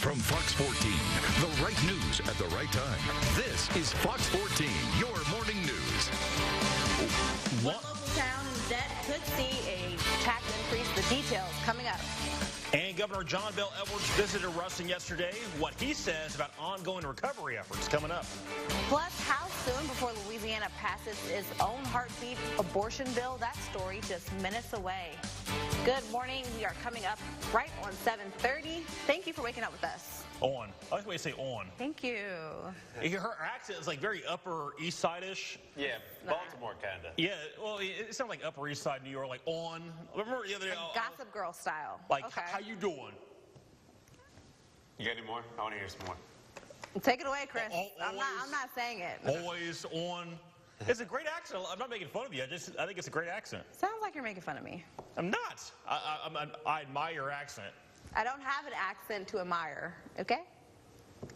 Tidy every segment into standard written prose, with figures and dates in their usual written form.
From Fox 14, the right news at the right time. This is Fox 14, your morning news. One local town that could see a tax increase. The details coming up. And Governor John Bel Edwards visited Ruston yesterday. What he says about ongoing recovery efforts coming up. Plus, how soon before Louisiana passes its own heartbeat abortion bill? That story just minutes away. Good morning. We are coming up right on 7:30. Thank you for waking up with us. On. I like the way you say on. Thank you. Her accent is like very Upper East Side-ish. Yeah, Baltimore kind of. Yeah, well, it sounds like Upper East Side New York, like on. Remember the other day? Gossip Girl style. Like, okay. How you doing? You got any more? I want to hear some more. Take it away, Chris. I'm not saying it. Always on. It's a great accent. I'm not making fun of you. I think it's a great accent. Sounds like you're making fun of me. I'm not. I admire your accent. I don't have an accent to admire, okay?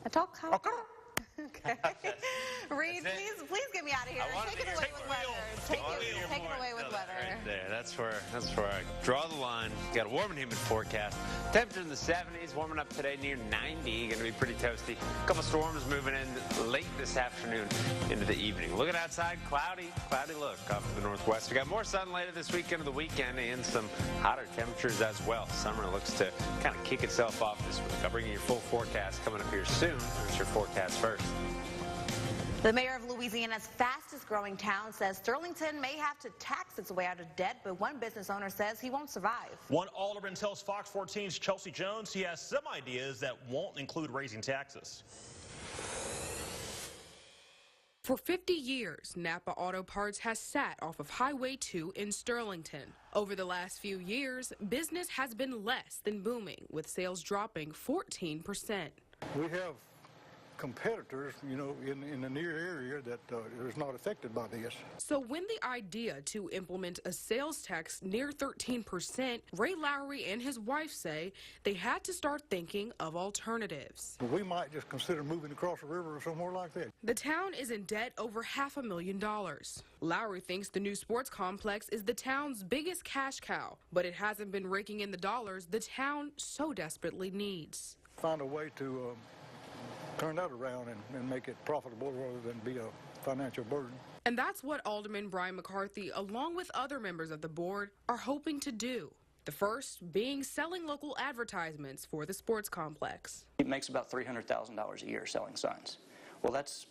I talk how Okay. Reed, please get me out of here. Take it away with weather. Take it away with weather. Right there. That's where I draw the line. Got a warm and humid forecast. Temperature in the 70s, warming up today near 90. Going to be pretty toasty. A couple storms moving in late this afternoon into the evening. Looking outside, cloudy look off to the northwest. We got more sun later this weekend of the weekend and some hotter temperatures as well. Summer looks to kind of kick itself off this week. I'll bring you your full forecast coming up here soon. Here's your forecast first. The mayor of Louisiana's fastest growing town says Sterlington may have to tax its way out of debt, but one business owner says he won't survive. One alderman tells Fox 14's Chelsea Jones he has some ideas that won't include raising taxes. For 50 years, Napa Auto Parts has sat off of Highway 2 in Sterlington. Over the last few years, business has been less than booming, with sales dropping 14%. We have competitors, in the near area that is not affected by this. So when the idea to implement a sales tax near 13%, Ray Lowry and his wife say they had to start thinking of alternatives. We might just consider moving across the river or somewhere like that. The town is in debt over $500,000. Lowry thinks the new sports complex is the town's biggest cash cow, but it hasn't been raking in the dollars the town so desperately needs. Find a way to turn that around and make it profitable rather than be a financial burden. And that's what Alderman Brian McCarthy, along with other members of the board, are hoping to do. The first being selling local advertisements for the sports complex. It makes about $300,000 a year selling signs. Well, that's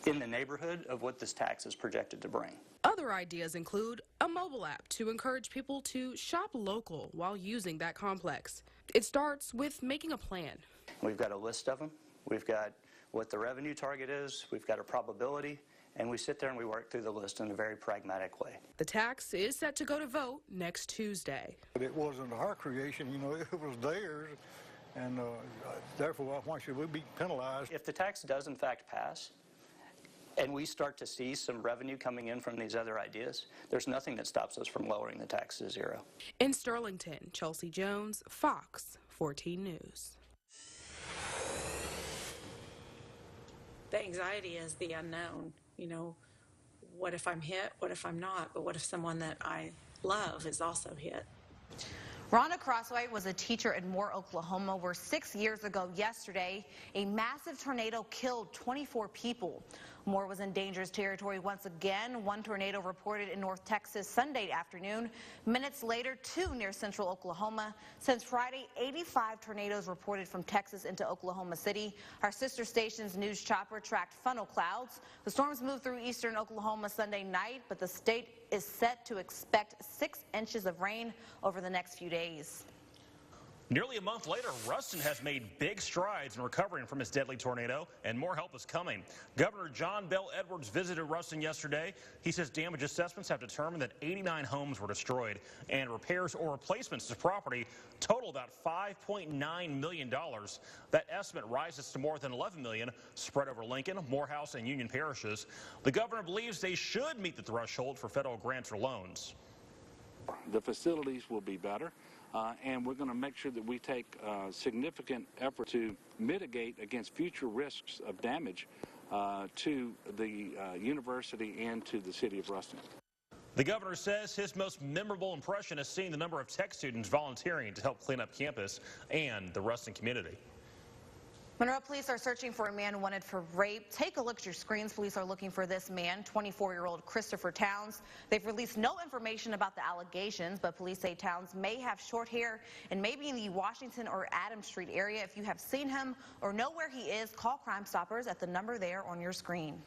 in the neighborhood of what this tax is projected to bring. Other ideas include a mobile app to encourage people to shop local while using that complex. It starts with making a plan. We've got a list of them. We've got what the revenue target is. We've got a probability. And we sit there and we work through the list in a very pragmatic way. The tax is set to go to vote next Tuesday. But it wasn't our creation, it was theirs. And therefore, why should we be penalized? If the tax does in fact pass, and we start to see some revenue coming in from these other ideas, there's nothing that stops us from lowering the tax to zero. In Sterlington, Chelsea Jones, Fox 14 News. The anxiety is the unknown. What if I'm hit? What if I'm not? But what if someone that I love is also hit? Rhonda Crossway was a teacher in Moore, Oklahoma, where 6 years ago yesterday, a massive tornado killed 24 people. Moore was in dangerous territory once again. One tornado reported in North Texas Sunday afternoon. Minutes later, 2 near central Oklahoma. Since Friday, 85 tornadoes reported from Texas into Oklahoma City. Our sister station's news chopper tracked funnel clouds. The storms moved through eastern Oklahoma Sunday night, but the state is set to expect 6 inches of rain over the next few days. Nearly a month later, Ruston has made big strides in recovering from its deadly tornado, and more help is coming. Governor John Bel Edwards visited Ruston yesterday. He says damage assessments have determined that 89 homes were destroyed, and repairs or replacements to property total about $5.9 million. That estimate rises to more than $11 million, spread over Lincoln, Morehouse, and Union parishes. The governor believes they should meet the threshold for federal grants or loans. The facilities will be better. And we're going to make sure that we take significant effort to mitigate against future risks of damage to the university and to the city of Ruston. The governor says his most memorable impression is seeing the number of tech students volunteering to help clean up campus and the Ruston community. Monroe police are searching for a man wanted for rape. Take a look at your screens. Police are looking for this man, 24-year-old Christopher Towns. They've released no information about the allegations, but police say Towns may have short hair and may be in the Washington or Adams Street area. If you have seen him or know where he is, call Crime Stoppers at the number there on your screen.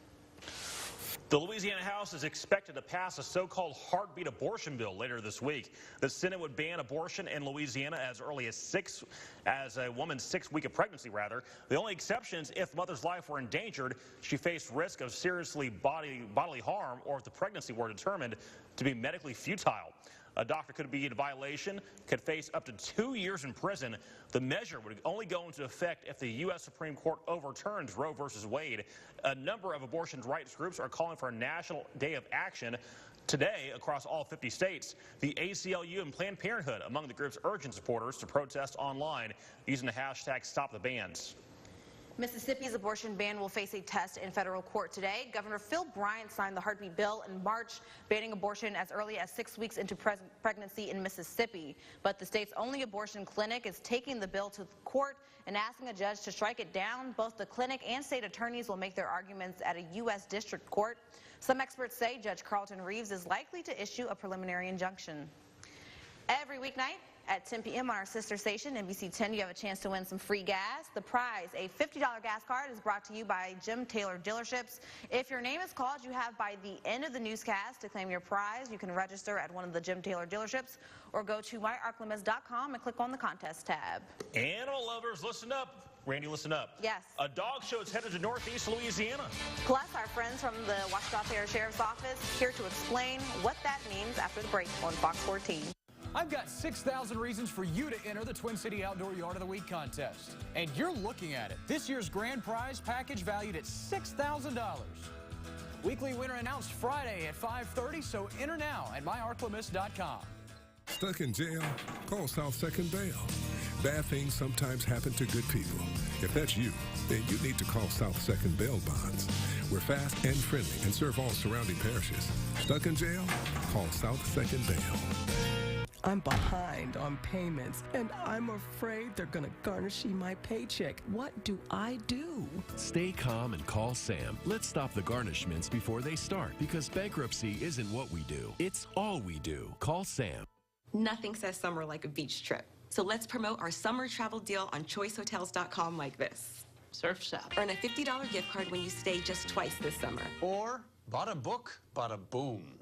The Louisiana House is expected to pass a so-called heartbeat abortion bill later this week. The Senate would ban abortion in Louisiana as early as a woman's 6th week of pregnancy, rather. The only exception is if the mother's life were endangered, she faced risk of seriously bodily harm, or if the pregnancy were determined to be medically futile. A doctor could be in violation, could face up to 2 years in prison. The measure would only go into effect if the U.S. Supreme Court overturns Roe v. Wade. A number of abortion rights groups are calling for a national day of action today across all 50 states. The ACLU and Planned Parenthood among the group's urging supporters to protest online using the hashtag #StopTheBans. Mississippi's abortion ban will face a test in federal court today. Governor Phil Bryant signed the heartbeat bill in March, banning abortion as early as 6 weeks into pregnancy in Mississippi. But the state's only abortion clinic is taking the bill to court and asking a judge to strike it down. Both the clinic and state attorneys will make their arguments at a U.S. district court. Some experts say Judge Carlton Reeves is likely to issue a preliminary injunction. Every weeknight at 10 p.m. on our sister station, NBC 10, you have a chance to win some free gas. The prize, a $50 gas card, is brought to you by Jim Taylor Dealerships. If your name is called, you have by the end of the newscast to claim your prize. You can register at one of the Jim Taylor Dealerships or go to myarclimis.com and click on the contest tab. Animal lovers, listen up. Randy, listen up. Yes. A dog show is headed to Northeast Louisiana. Plus, our friends from the Ouachita Parish Sheriff's Office here to explain what that means after the break on Fox 14. I've got 6,000 reasons for you to enter the Twin City Outdoor Yard of the Week contest. And you're looking at it. This year's grand prize package valued at $6,000. Weekly winner announced Friday at 5:30, so enter now at myarclimis.com. Stuck in jail? Call South Second Bail. Bad things sometimes happen to good people. If that's you, then you need to call South Second Bail Bonds. We're fast and friendly and serve all surrounding parishes. Stuck in jail? Call South Second Bail. I'm behind on payments, and I'm afraid they're going to garnish my paycheck. What do I do? Stay calm and call Sam. Let's stop the garnishments before they start, because bankruptcy isn't what we do. It's all we do. Call Sam. Nothing says summer like a beach trip. So let's promote our summer travel deal on choicehotels.com like this. Surf's up. Earn a $50 gift card when you stay just twice this summer. Or bada book, bada boom.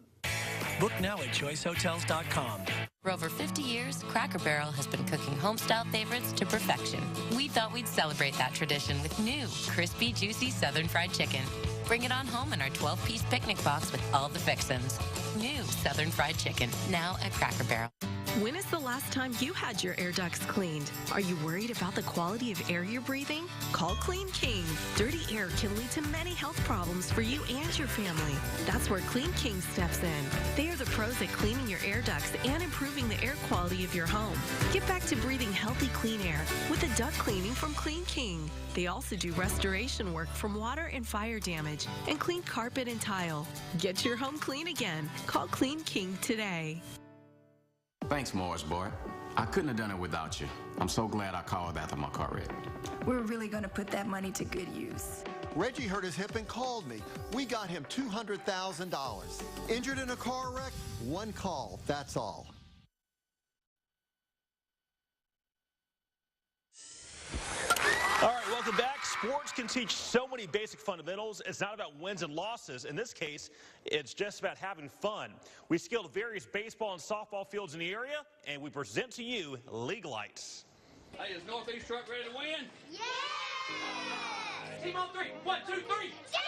Book now at choicehotels.com. For over 50 years, Cracker Barrel has been cooking home-style favorites to perfection. We thought we'd celebrate that tradition with new, crispy, juicy Southern Fried Chicken. Bring it on home in our 12-piece picnic box with all the fixins. New Southern Fried Chicken, now at Cracker Barrel. When is the last time you had your air ducts cleaned? Are you worried about the quality of air you're breathing? Call Clean King. Dirty air can lead to many health problems for you and your family. That's where Clean King steps in. They are the pros at cleaning your air ducts and improving the air quality of your home. Get back to breathing healthy, clean air with a duct cleaning from Clean King. They also do restoration work from water and fire damage and clean carpet and tile. Get your home clean again. Call Clean King today. Thanks, Morris boy. I couldn't have done it without you. I'm so glad I called after my car wreck. We're really going to put that money to good use. Reggie hurt his hip and called me. We got him $200,000. Injured in a car wreck? One call, that's all. All right, welcome back. Sports can teach so many basic fundamentals. It's not about wins and losses. In this case, it's just about having fun. We scaled various baseball and softball fields in the area, and we present to you League Lights. Hey, is Northeast Truck ready to win? Yeah! Team on three. 1, 2, 3. Yeah!